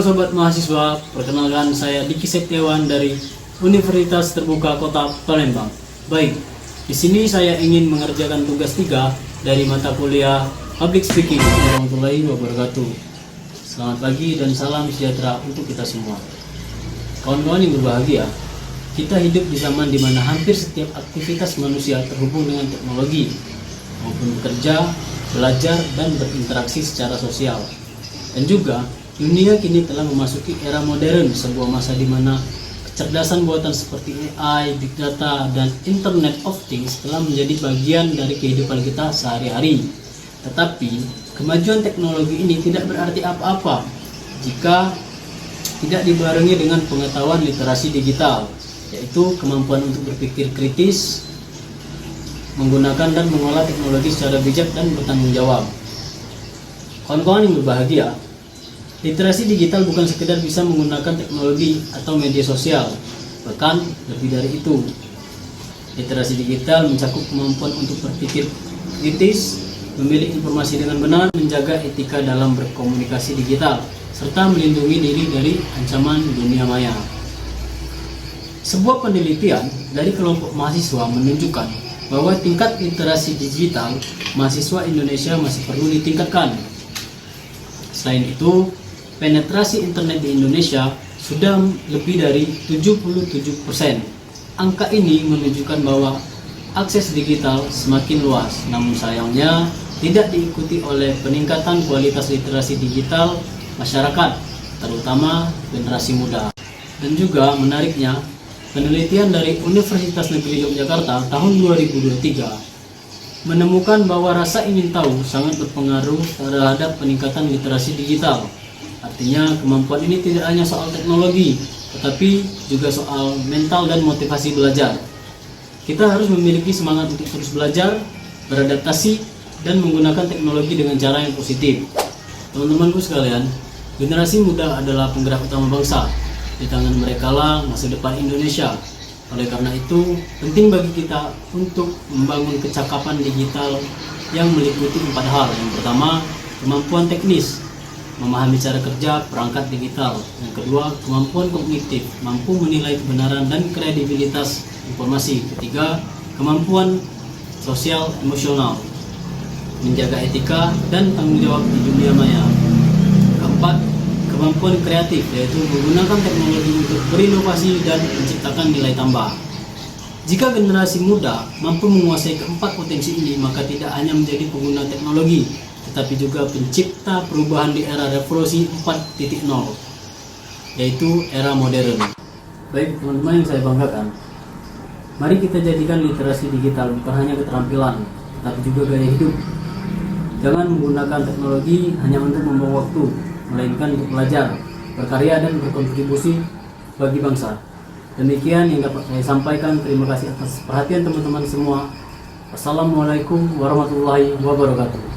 Halo sobat mahasiswa, perkenalkan saya Diki Septiawan dari Universitas Terbuka Kota Palembang. Baik, di sini saya ingin mengerjakan tugas 3 dari mata kuliah Public Speaking. Warahmatullahi wabarakatuh. Selamat pagi dan salam sejahtera untuk kita semua. Kawan-kawan yang berbahagia, kita hidup di zaman di mana hampir setiap aktivitas manusia terhubung dengan teknologi, maupun bekerja, belajar, dan berinteraksi secara sosial. Dan juga, dunia kini telah memasuki era modern, sebuah masa di mana kecerdasan buatan seperti AI, Big Data, dan Internet of Things telah menjadi bagian dari kehidupan kita sehari-hari. Tetapi, kemajuan teknologi ini tidak berarti apa-apa jika tidak dibarengi dengan pengetahuan literasi digital, yaitu kemampuan untuk berpikir kritis, menggunakan dan mengolah teknologi secara bijak dan bertanggung jawab. Kawan-kawan yang berbahagia, literasi digital bukan sekedar bisa menggunakan teknologi atau media sosial, bahkan lebih dari itu. Literasi digital mencakup kemampuan untuk berpikir kritis, memilih informasi dengan benar, menjaga etika dalam berkomunikasi digital, serta melindungi diri dari ancaman dunia maya. Sebuah penelitian dari kelompok mahasiswa menunjukkan bahwa tingkat literasi digital mahasiswa Indonesia masih perlu ditingkatkan. Selain itu, penetrasi internet di Indonesia sudah lebih dari 77%. Angka ini menunjukkan bahwa akses digital semakin luas, namun sayangnya tidak diikuti oleh peningkatan kualitas literasi digital masyarakat, terutama generasi muda. Dan juga menariknya, penelitian dari Universitas Negeri Yogyakarta tahun 2023 menemukan bahwa rasa ingin tahu sangat berpengaruh terhadap peningkatan literasi digital. Artinya, kemampuan ini tidak hanya soal teknologi, tetapi juga soal mental dan motivasi belajar. Kita harus memiliki semangat untuk terus belajar, beradaptasi, dan menggunakan teknologi dengan cara yang positif. Teman-temanku sekalian, generasi muda adalah penggerak utama bangsa. Di tangan mereka lah masa depan Indonesia. Oleh karena itu, penting bagi kita untuk membangun kecakapan digital yang meliputi 4 hal. Yang pertama, kemampuan teknis, memahami cara kerja perangkat digital. Yang kedua, kemampuan kognitif, mampu menilai kebenaran dan kredibilitas informasi. Ketiga, kemampuan sosial emosional, menjaga etika dan tanggung jawab di dunia maya. Keempat, kemampuan kreatif, yaitu menggunakan teknologi untuk berinovasi dan menciptakan nilai tambah. Jika generasi muda mampu menguasai keempat potensi ini, maka tidak hanya menjadi pengguna teknologi, tetapi juga pencipta perubahan di era revolusi 4.0, yaitu era modern. Baik teman-teman yang saya banggakan, mari kita jadikan literasi digital bukan hanya keterampilan, tetapi juga gaya hidup. Jangan menggunakan teknologi hanya untuk membuang waktu, melainkan untuk belajar, berkarya, dan berkontribusi bagi bangsa. Demikian yang dapat saya sampaikan. Terima kasih atas perhatian teman-teman semua. Wassalamualaikum warahmatullahi wabarakatuh.